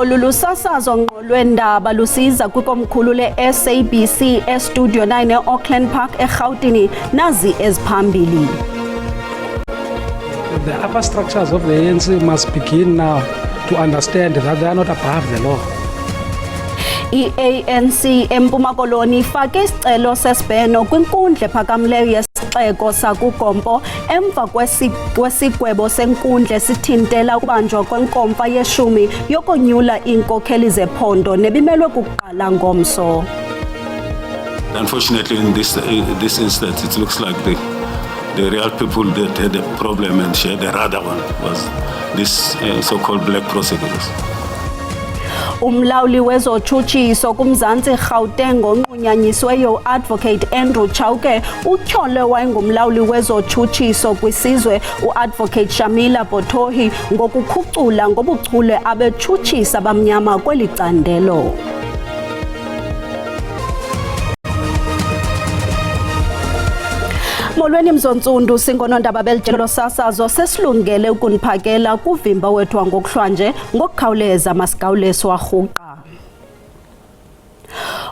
Olu lusasazo ngqo lwendaba lusiza kwikomkhulu le-SABC eStudio 9 e-Auckland Park eRhawutini nazi eziphambili. The upper structures of the ANC must begin now to understand that they are not above the law. I-ANC eMpuma Koloni ifake isicelo sesibheno kwinkundla ephakamileyo yesixeko sakuGompo emva kwesigwebo senkundla esithintela ukubanjwa kwenkomfa ye-10 yokonyula iinkokheli zephondo nebimelwe kuqala ngomso. Unfortunately, in this instance, it looks like the real people that had a problem and shared the other one was this so-called black prosecutors. Umlawuli wezotshutshiso kuMzantsi Gauteng onqunyanyisweyo Advocate Andrew Chauke utyhole wayengumlawuli wezotshutshiso kwisizwe uAdvocate Shamila Bottohi ngokukhucula ngobuchule abetshutshisa bamnyama kweli candelo. Molweni mzontsundu singonondaba belijelo sasazo sesilungele ukuniphakela kuvimba wethu ngokuhlwanje ngokukhawuleza masigawuleso warhuqa.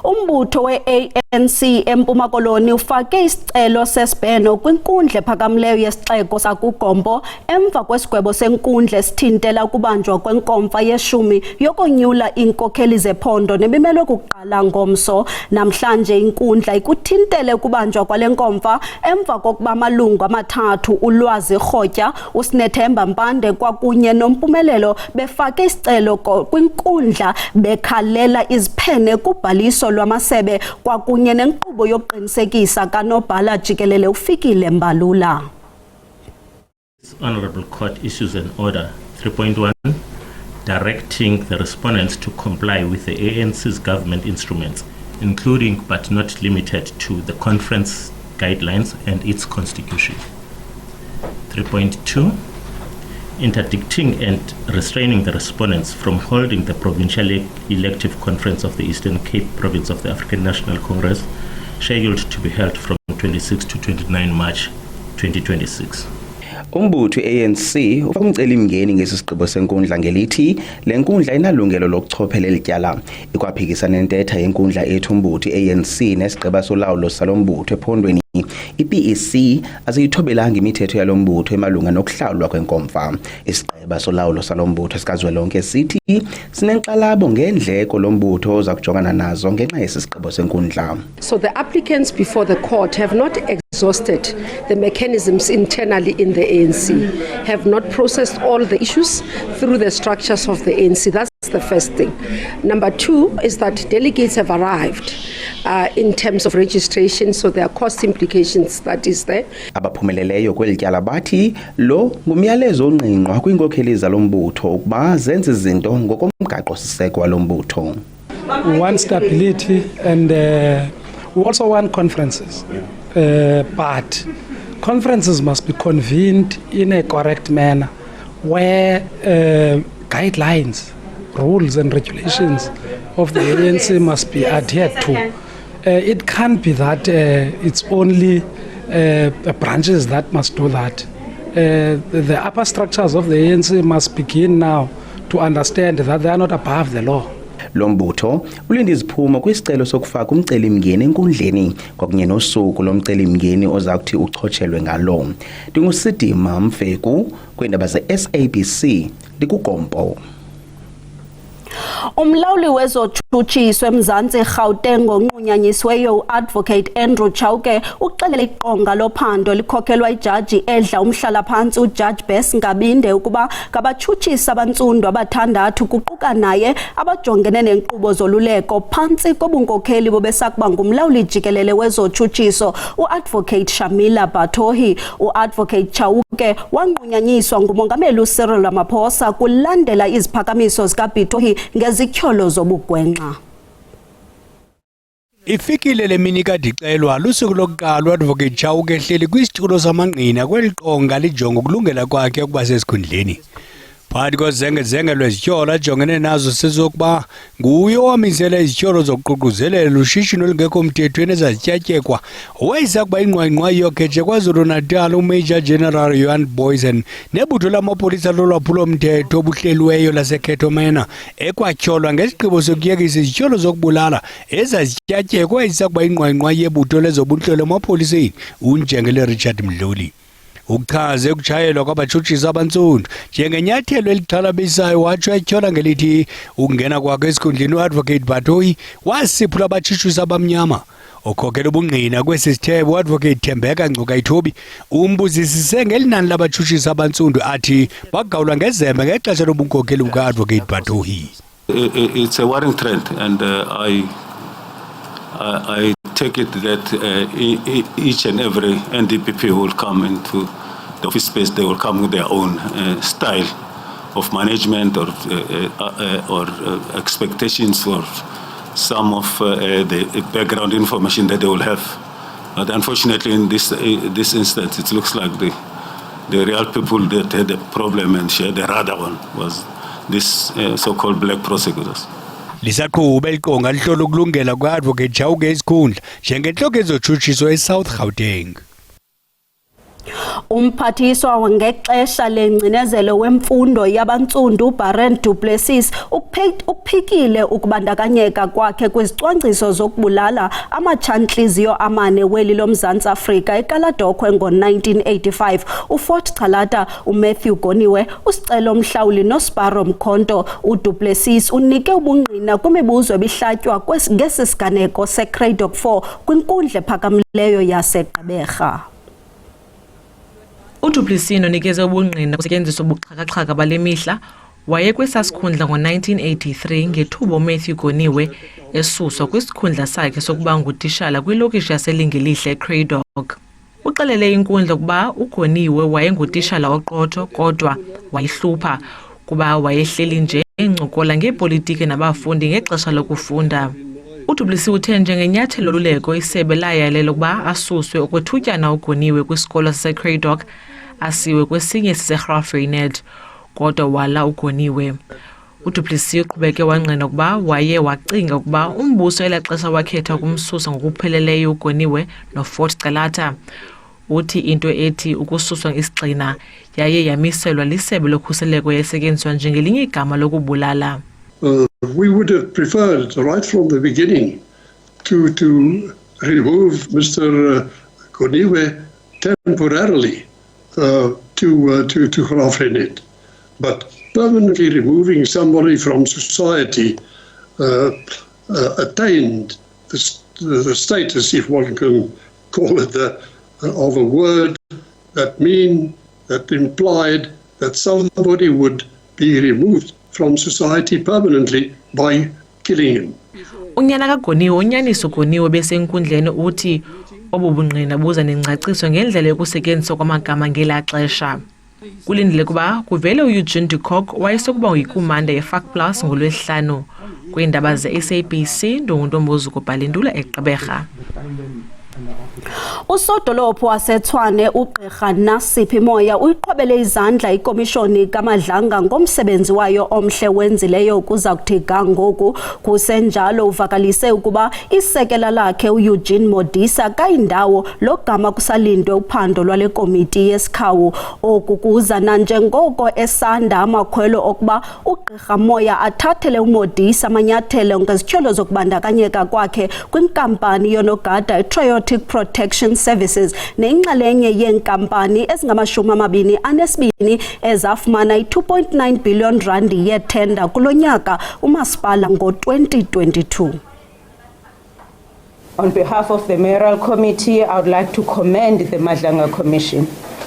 Umbutho we-ANC eMpuma Koloni ufake isicelo sesibheno kwinkundla ephakamileyo yesixeko sakuGompo emva kwesigwebo senkundla esithintela ukubanjwa kwenkomfa ye-10 yokonyula iinkokheli zephondo nebimelwe kuqala ngomso. Namhlanje inkundla ikuthintele ukubanjwa kwale nkomfa emva kokuba amalungu amathathu uLwazi Rhotya, uSinethemba Mpande kwakunye noMpumelelo befake isicelo kwinkundla bekhalela iziphene kubhaliso lwamasebe kwakunye nenkqubo yokuqinisekisa kaNobhala Jikelele uFikile Mbalula. This Honourable Court issues an order 3.1 directing the respondents to comply with the ANC's government instruments, including but not limited to the conference guidelines and its constitution. 3.2 interdicting and restraining the respondents from holding the Provincial Elective Conference of the Eastern Cape Province of the African National Congress, scheduled to be held from 26 to 29 March 2026. Umbutho ANC ufumcelimngeni ngesisigqibo senkundla ngelithi lenkundla inalungelo lokuchophela elityala ikwaphikisa nentetha yenkundla ethi umbutho ANC nesigqiba solawulo salombutho ephondweni iPEC aziyithobelanga imithetho yalombutho emalunga nokuhlawulwa kwenkomfa. Isigqiba solawulo salombutho sikazwelonke sithi sinenkxalabo ngendleko lombutho oza kujongana nazo ngenxa yesisigqibo senkundla. So the applicants before the court have not exhausted the mechanisms internally in the ANC, have not processed all the issues through the structures of the ANC. That's the first thing. Number two is that delegates have arrived in terms of registration, so there are cost implications that is there. Abaphumeleleyo kweli tyala bathi lo ngumyalezo ongqingqwa kwiinkokheli zalombutho ukuba zenze izinto ngokomgaqo siseko walombutho. We want stability and we also want conferences. But conferences must be convened in a correct manner where guidelines, rules and regulations of the ANC must be adhered to. It can't be that it's only branches that must do that. The upper structures of the ANC must begin now to understand that they are not above the law. Lombutho ulinde iziphumo kwisicelo sokufaka umcelimngeni enkundleni kwakunye nosuku lomcelimngeni oza kuthi uchotshelwe ngalo. Ndingusidima Mfeku kwiindaba ze-SABC ndikuGompo. Umlawuli wezotshutshiso eMzantsi Gauteng onqunyanyisweyo uAdvocate Andrew Chauke uxelele iqonga lophando likhokhelwa ijaji edla umhlalaphantsi uJudge Bess Ngabinde ukuba ngabatshutshisi abantsundu abathandathu kuquka naye abajongene nenkqubo zoluleko phantsi kobunkokheli bobesakuba ngumlawuli jikelele wezotshutshiso uAdvocate Shamila Bottohi. uAdvocate Chauke wanqunyanyiswa ngumongameli uCyril Ramaphosa kulandela iziphakamiso zikaBottohi ngezityholo zobugwenxa. Ifikile le mini kadixelwa lusuku lokuqala uAdvocate Chauke ehleli kwisitulo samangqina kweli qonga lijonga ukulungela kwakhe ukuba sesikhundleni. phakathi kozengezenge lwezityholo ajongene nazo sezokuba nguye owamisela izityholo zokuququzelela ushishino olungekho mthethweni ezazityatyekwa owayisa kuba ingqwayingqwa yokheje KwaZulu-Natal uMajor General Johan Boysen nebutho lamapolisa lolwaphulo-mthetho obuhleliweyo laseKhetomena ekwatyholwa ngesigqibo sokuyekisa izityholo zokubulala ezazityatyekwa owayisa kuba ingqwayingqwa yebutho lezobuntloli emapoliseni uNjengele Richard Mdluli. Ukuchaze ukutshayelwa kwabatshutshisi abantsundu njengenyathelo elixhalabisayo watsho etyhola ngelithi ukungena kwakhe esikhundleni uAdvocate Batohi wasiphula abatshutshisi abamnyama. Okhokela ubungqina kwesi sithebe uAdvocate Thembeka Ngcukaithobi umbuzisise ngelinani labatshutshisi abantsundu athi bagawulwa ngezembe ngexesha lobunkokheli bukaAdvocate Batohi. It's a worrying trend, and I take it that each and every NDPP will come into the office space. They will come with their own style of management or expectations for some of the background information that they will have. But unfortunately, in this instance, it looks like the real people that had a problem and shared the radar one was this so-called black prosecutors. Lisaqhuba eliqonga lihlola ukulungela kwa-Advocate Chauke isikhundla njengenhloko ezotshutshiswa eSouth Gauteng. Umphathiswa ngexesha lengcinezelo wemfundo yabantsundu Barend du Plessis ukuphikile ukubandakanyeka kwakhe kwizicwangciso zokubulala amatshantliziyo amane weli loMzantsi Afrika eKaladokhwe ngo-1985. uFort Chalata, uMatthew Goniwe, uSicelo Mhlawuli noSparo Mkhonto. uDu Plessis unike ubungqina kwimibuzo ebihlatywa ngesi siganeko seCradoc 4 kwinkundla ephakamileyo yaseGqeberha. uDu Plessis unikeze ubungqina kusetyenziswa ubuxhakaxhaka bale mihla waye kwesasikhundla ngo-1983 ngethuba uMatthew Goniwe esuswa kwisikhundla sakhe sokuba ngutishala kwilokishi yaselingelihle eCradoc. Uxelele inkundla ukuba uGoniwe wayengutishala oqotho kodwa wayihlupha kuba wayehleli nje encokola ngepolitiki nabafundi ngexesha lokufunda. uDu Plessis uthe njengenyathelo loluleko isebe layalela ukuba asuswe okwethutyana uGoniwe kwisikolo saseCradoc asiwe kwesinye siseGraaf-Reinet, kodwa wala uGoniwe. uDu Plessis uqhubeke wangqina ukuba waye wacinga ukuba umbuso elaxesha wakhetha ukumsusa ngokupheleleyo uGoniwe noFort Chalata. Uthi into ethi ukususwa isigxina yaye yamiselwa lisebe lokhuseleko yasetyenziswa njengelinye igama lokubulala. We would have preferred right from the beginning to remove Mr. Goniwe temporarily to Graaf-Reinet, but permanently removing somebody from society attained the status, if one can call it that, of a word that implied that somebody would be removed from society permanently by killing him. Unyana kaGoniwe unyaniso Goniwe besenkundleni uthi obubungqina buza nengcaciso ngendlela yokusetyenziswa kwamagama ngela xesha. Kulindile kuba kuvele uEugene de Kock wayesokuba uyikumanda yeFACTPLUS ngolwesihlanu. Kwiindaba ze-SABC ndunguntombuzo Bhalindula eGqeberha. Usodolophu waseTshwane uGqirha Nasiphi Moya uyiqhobele izandla ikomishoni kaMadlanga ngomsebenzi wayo omhle wenzileyo kuza kuthi ga ngoku. Kusenjalo uvakalise ukuba isekela lakhe uEugene Modisa kayindawo logama kusalindwe uphando lwale komiti yesikhawu. Oku kuza nanjengoko esanda amakhwelo okuba uGqirha Moya athathele uModisa amanyathelo ngezityholo zokubandakanyeka kwakhe kwinkampani yonogada Triotic Protection Services neyinxalenye yenkampani ezingama-22 ezafumana i-2.9 billion rand yethenda kulo nyaka umasipala ngo-2022. On behalf of the Mayoral Committee, I would like to commend the Madlanga Commission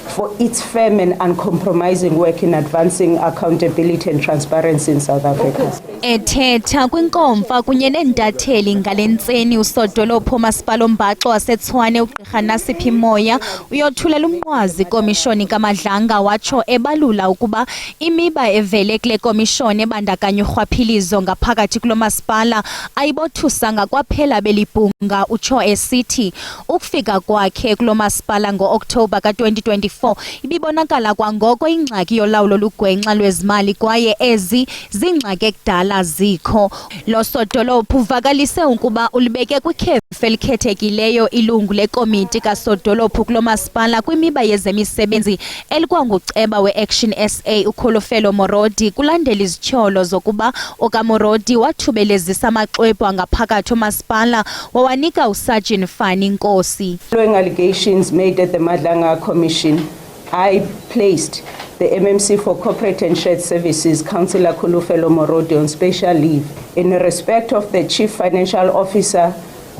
for its firm and uncompromising work in advancing accountability and transparency in South Africa. Ethetha kwinkomfa kunye nentatheli ngalentseni usodolophu masipala oMbaxo waseTshwane uGqirha Nasiphi Moya uyothulela umnqwazi komishoni kaMadlanga watsho ebalula ukuba imiba evele kule komishoni ebandakanya urhwaphilizo ngaphakathi kulo masipala ayibothusanga kwaphela belibhunga. Utsho esithi ukufika kwakhe kulo masipala ngo-Oktoba ka-2024 zifo ibibonakala kwangoko ingxaki yolawulo lugwenxa lwezimali kwaye ezi zingxaki ekudala zikho. Lo sodolophu uvakalise ukuba ulibeke kwikhefu elikhethekileyo ilungu lekomiti kasodolophu kulo masipala kwimiba yezemisebenzi elikwanguceba we-Action SA uKholofelo Morodi kulandela izityholo zokuba okaMorodi wathubelezisa amaxwebhu angaphakathi omasipala wawanika uSargeant Fani Nkosi. Following allegations made at the Madlanga Commission, I placed the MMC for Corporate and Shared Services, Councillor Kholofelo Morodi, on special leave. In respect of the Chief Financial Officer,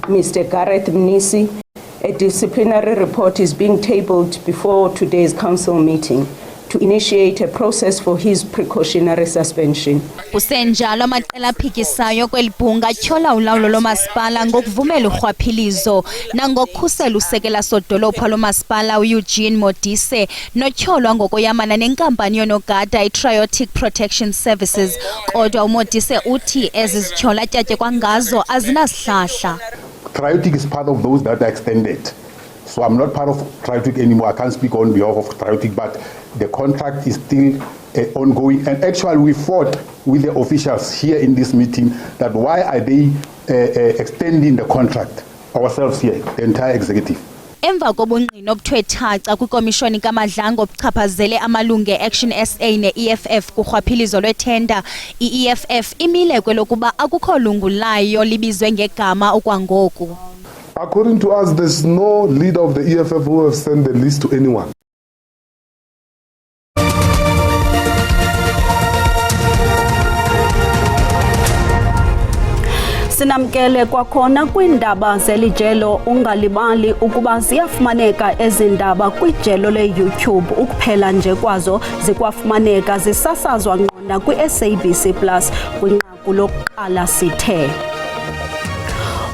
Mr. Gareth Mnisi, a disciplinary report is being tabled before today's council meeting to initiate a process for his precautionary suspension. Kusenjalo amaqela aphikisayo kwelibhunga atyhola ulawulo lomasipala ngokuvumela urhwaphilizo nangokukhusela usekela sodolophu lomasipala Eugene Modise notyholwa ngokoyamana nenkampani yonogada iTriotic Protection Services. Kodwa uModise uthi ezi zityhola atyatye kwangazo azinasihlahla. Triotic is part of those that are extended. So I'm not part of Triotic anymore. I can't speak on behalf of Triotic, but the contract is still ongoing. And actually we fought with the officials here in this meeting that why are they extending the contract ourselves here, the entire executive. Emva kobungqina obuthe thaca kwikomishoni kaMadlanga obuchaphazele amalungu e-Action SA ne-EFF kurhwaphilizo lwethenda, i-EFF imile kwelokuba akukho lungu layo libizwe ngegama okwangoku. According to us, there's no leader of the EFF who have sent the list to anyone. Sinamkele kwakhona kwindaba zelijelo ungalibali ukuba ziyafumaneka ezindaba kwijelo le-YouTube ukuphela nje kwazo zikwafumaneka zisasazwa ngqona kwi-SABC Plus kwinqaku lokuqala sithe.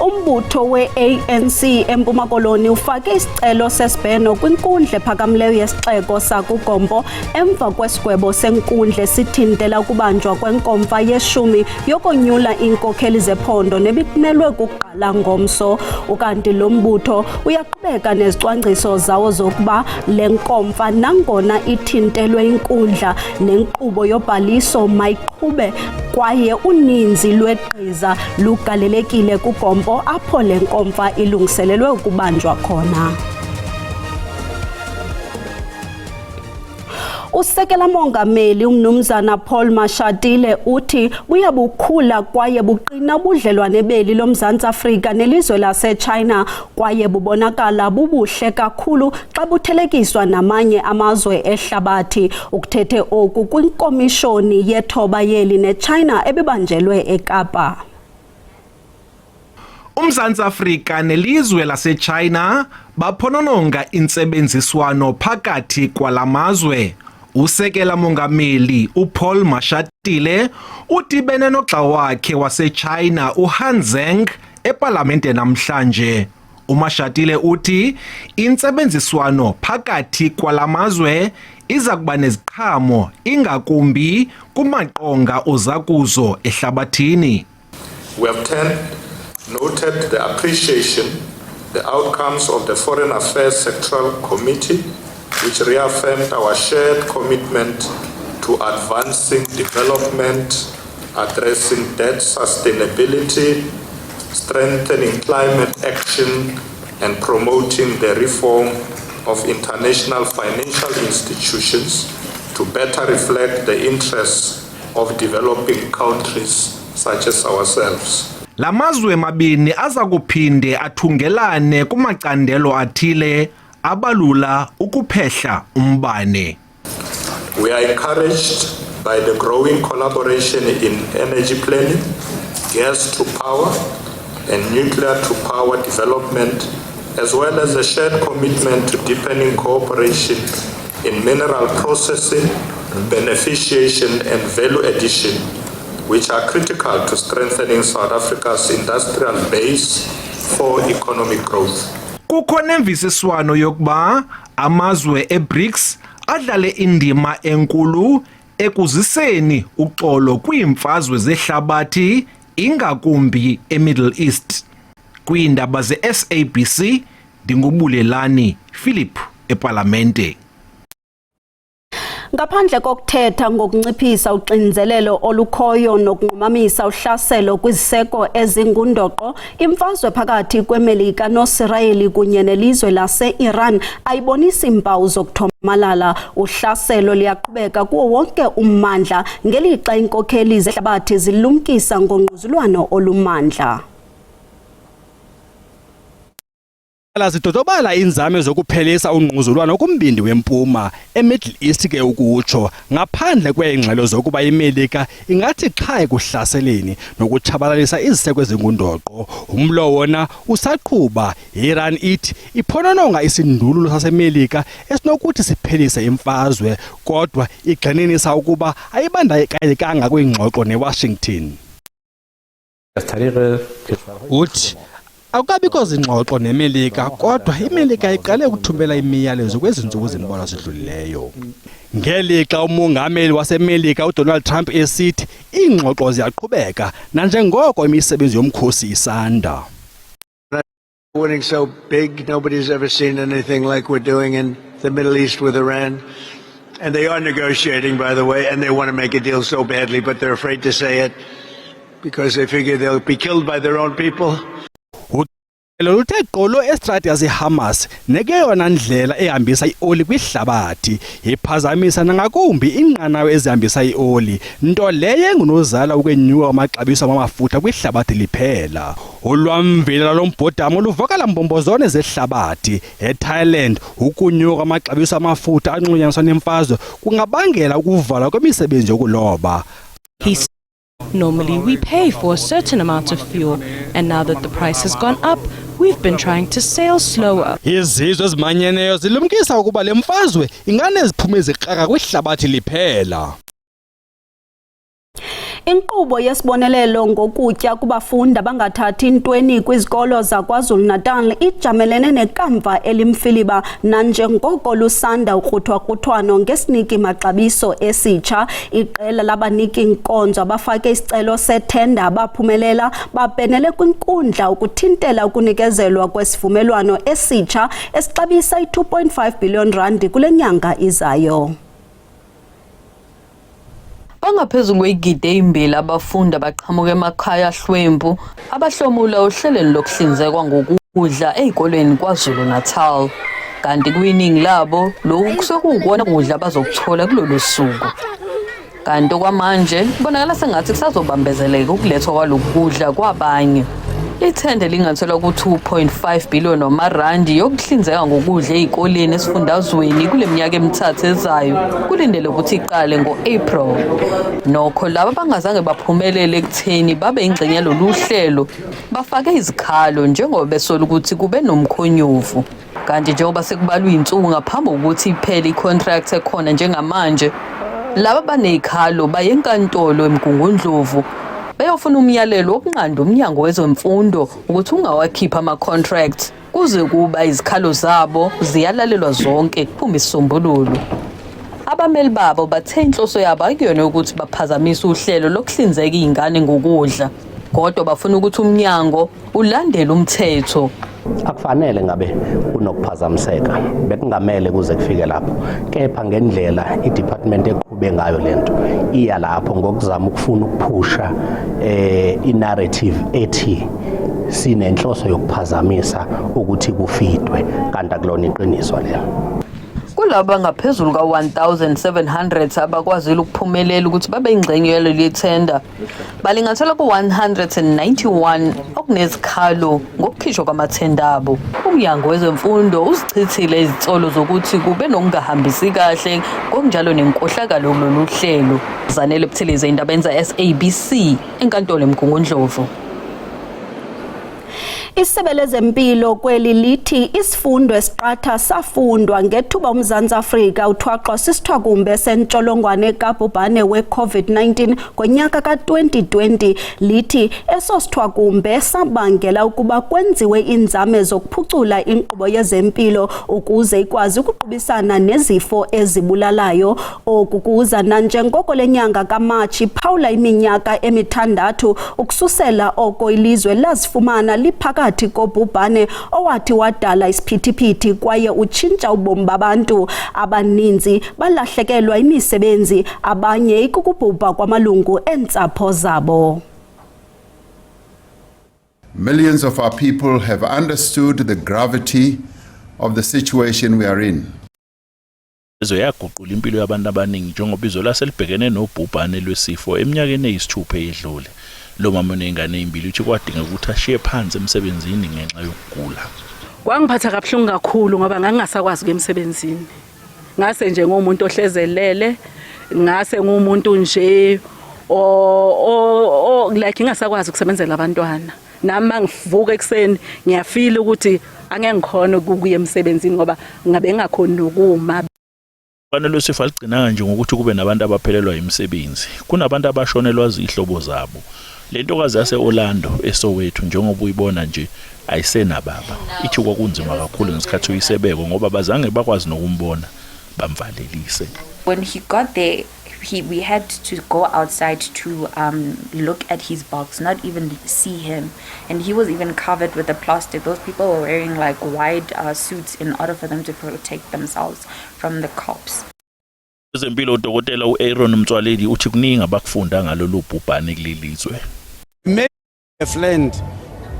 Umbutho we-ANC eMpuma Koloni ufake isicelo sesibheno kwinkundla ephakamileyo yesixeko sakuGompo emva kwesigwebo senkundla esithintela ukubanjwa kwenkomfa yeshumi yokonyula iinkokheli zephondo nebikumelwe kuqala ngomso. Ukanti lo mbutho uyaqhubeka nezicwangciso zawo zokuba le nkomfa nangona ithintelwe inkundla nenkqubo yobhaliso mayiqhube kwaye uninzi lwegqiza lugalelekile kuGompo apho le nkomfa ilungiselelwe ukubanjwa khona. Usekela Mongameli uMnumzana Paul Mashatile uthi buyabukhula kwaye buqina ubudlelwane beli loMzantsi Afrika nelizwe laseChina kwaye bubonakala bubuhle kakhulu xa buthelekiswa namanye amazwe ehlabathi. Ukuthethe oku kwinkomishoni yethoba yeli neChina ebibanjelwe eKapa. uMzantsi Afrika nelizwe laseChina baphonononga intsebenziswano phakathi kwalamazwe. Usekela Mongameli uPaul Mashatile udibene noxa wakhe waseChina uHan Zheng eParlamente namhlanje. uMashatile uthi intsebenziswano phakathi kwalamazwe iza kuba neziqhamo ingakumbi kumaqonga ozakuzo ehlabathini. We have noted the appreciation, the outcomes of the Foreign Affairs Sectoral Committee, which reaffirmed our shared commitment to advancing development, addressing debt sustainability, strengthening climate action, and promoting the reform of international financial institutions to better reflect the interests of developing countries such as ourselves. Lamazwe mabini aza kuphinde athungelane kumacandelo athile abalula ukuphehla umbane. We are encouraged by the growing collaboration in energy planning, gas to power, and nuclear to power development, as well as a shared commitment to deepening cooperation in mineral processing, beneficiation, and value addition, which are critical to strengthening South Africa's industrial base for economic growth. Kukho nemvisiswano yokuba amazwe eBRICS adlale indima enkulu ekuziseni uxolo kwiimfazwe zehlabathi ingakumbi eMiddle East. Kwiindaba ze-SABC ndingubulelani Philip eParlamente. Ngaphandle kokuthetha ngokunciphisa uxinzelelo olukhoyo nokunqumamisa uhlaselo kwiziseko ezingundoqo, imfazwe phakathi kweMelika noSirayeli kunye nelizwe lase-Iran ayibonisi impawu zokuthomalala. Uhlaselo liyaqhubeka kuwo wonke ummandla ngelixa iinkokheli zehlabathi zilumkisa ngongquzulwano olumandla. Zidodobala inzame zokuphelisa ungquzulwano kumbindi wempuma eMiddle East ke ukutsho, ngaphandle kweengxelo zokuba iMelika ingathi qha ekuhlaseleni nokutshabalalisa iziseko ezingundoqo. Umlo wona usaqhuba. Iran ithi iphonononga isindululo saseMelika esinokuthi siphelise imfazwe, kodwa igxininisa ukuba ayibandakanyekanga kwingxoxo neWashington. Uthi akukabikho zingxoxo neMelika, kodwa iMelika iqale ukuthumela imiyalezo kwezintsuku ezimbalwa zidlulileyo. Ngelixa umongameli waseMelika uDonald Trump esithi iingxoxo ziyaqhubeka nanjengoko imisebenzi yomkhosi isanda. Winning so big, nobody's ever seen anything like we're doing in the Middle East with Iran. And they are negotiating, by the way, and they want to make a deal so badly, but they're afraid to say it because they figure they'll be killed by their own people. Loluthe qolo estrati yaseHamas neke yona ndlela ehambisa ioli kwihlabathi iphazamisa nangakumbi inqanawe ezihambisa ioli, nto leyo engunozala ukwenyuka kwamaxabiso amafutha kwihlabathi liphela. Ulwamvila lombhodamo luvakala mbombozone zehlabathi. eThailand ukunyuka kwamaxabiso amafutha anxulunyaniswa nemfazwe kungabangela ukuvalwa kwemisebenzi yokuloba. Normally we pay for a certain amount of fuel, and now that the price has gone up, we've been trying to sail slower. Izizwe ezimanyeneyo zilumkisa ukuba le mfazwe inganeziphumo ezikraka kwihlabathi liphela. Inkqubo yesibonelelo ngokutya kubafundi abangathathi ntweni kwizikolo zaKwaZulu-Natal ijamelene nekamva elimfiliba nanjengoko lusanda ukruthwa-kruthwano ngesiniki maxabiso esitsha. Iqela labaniki nkonzo abafake isicelo sethenda abaphumelela babhenele kwinkundla ukuthintela ukunikezelwa kwesivumelwano esitsha esixabisa i-2.5 billion rand kule nyanga izayo. Bangaphezulu kwegidi ezimbili abafundi abaqhamuka emakhaya ahlwempu abahlomula ohlelweni lokuhlinzekwa ngokudla ezikoleni KwaZulu-Natal, kanti kwiningi labo lokhu kusekuwukona kudla abazokuthola kulolu suku. Kanti kwamanje kubonakala sengathi kusazobambezeleka ukulethwa kwaloku kudla kwabanye. Ithende lingathola ku-2.5 billion wamarandi yokuhlinzeka ngokudla ezikoleni esifundazweni kule minyaka emithathu ezayo, kulindele ukuthi iqale ngo-April. Nokho laba bangazange baphumelele ekutheni babe ingxenye yalolu hlelo bafake izikhalo njengoba besola ukuthi kube nomkhonyovu. Kanti njengoba sekubalwa iy'nsuku ngaphambi kokuthi iphele i-contract ekhona njengamanje, laba banezikhalo baye enkantolo eMgungundlovu beyofuna umyalelo wokunqanda umnyango wezemfundo ukuthi ungawakhipha ama-contract kuze kuba izikhalo zabo ziyalalelwa zonke kuphume isisombululo. Abameli babo bathe inhloso yabo akuyona ukuthi baphazamise uhlelo lokuhlinzeka izingane ngokudla, kodwa bafuna ukuthi umnyango ulandele umthetho. Akufanele ngabe kunokuphazamiseka, bekungamele kuze kufike lapho, kepha ngendlela i-department eqhube ngayo lento iya lapho ngokuzama ukufuna ukuphusha i-narrative ethi sinenhloso yokuphazamisa ukuthi kufidwe, kanti akulona iqiniso lelo. Kulaba ngaphezulu ka-1,700 abakwazile ukuphumelela ukuthi babe ingxenye yaleli thenda, balingathela ku-191 okunezikhalo ngokukhishwa kwamathenda abo. Umnyango wezemfundo uzichithile izitsolo zokuthi kube nokungahambisi kahle ngokunjalo nenkohlakalo kulolu hlelo. Zanele Buthelezi, indaba yenza SABC enkantolo eMgungundlovu. Isebe lezempilo kweli lithi isifundo esiqatha safundwa ngethuba uMzantsi Afrika uthwaxwa sisithwakumbe sentsholongwane kabhubhane we-COVID-19 ngonyaka ka-2020. Lithi eso sithwakumbe sabangela ukuba kwenziwe inzame zokuphucula inkqubo yezempilo ukuze ikwazi ukuqubisana nezifo ezibulalayo. Oku kuza nanjengoko le nyanga kaMatshi phawula iminyaka emithandathu ukususela oko ilizwe lazifumana liphakathi phakathi kobhubhane owathi wadala isiphithiphithi kwaye utshintsha ubomi babantu abaninzi balahlekelwa imisebenzi abanye ikukubhubha kwamalungu entsapho zabo. Millions of our people have understood the gravity of the situation we are in. Yaguqula impilo yabantu abaningi njengoba izwe laselibhekene nobhubhane lwesifo eminyakeni eyisithupha edlule. Lo mama onengane ezimbili uthi kwadinga ukuthi ashiye phansi emsebenzini ngenxa yokugula. Kwangiphatha kabuhlungu kakhulu ngoba ngangingasakwazi emsebenzini. Ngase nje ngomuntu ohlezelele, ngase ngumuntu nje like ngingasakwazi ukusebenzela abantwana. Nami mangivuka ekseni ngiyafila ukuthi angeke ngikhona ukuya emsebenzini ngoba ngabe ngakhona ukuma. Kufanele sifale gcina nje ngokuthi kube nabantu abaphelelwa imisebenzi. Kunabantu abashonelwa izihlobo zabo. Lentokazi yase-Orlando eSoweto njengoba uyibona nje ayisenababa. Ithi kwakunzima kakhulu ngesikhathi uyisebeko ngoba bazange bakwazi nokumbona bamvalelise. When he got there, we had to go outside to look at his box, not even see him. And he was even covered with the plastic. Those people were wearing like wide suits in order for them to protect themselves from the cops. Ezempilo udokotela uAaron Mtswaledi uthi kuningi abakufunda ngalolu bhubhane kulelizwe. Many have learned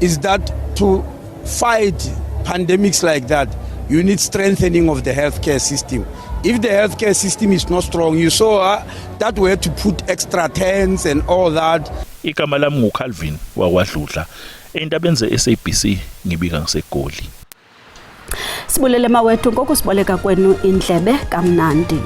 is that to fight pandemics like that, you need strengthening of the healthcare system. If the healthcare system is not strong, you saw that we had to put extra tents and all that. Igama lami nguCalvin wakwaDludla. Endabeni zeSABC ngibika ngiseGoli. Sibulele mawethu ngokusiboleka kwenu indlebe kamnandi.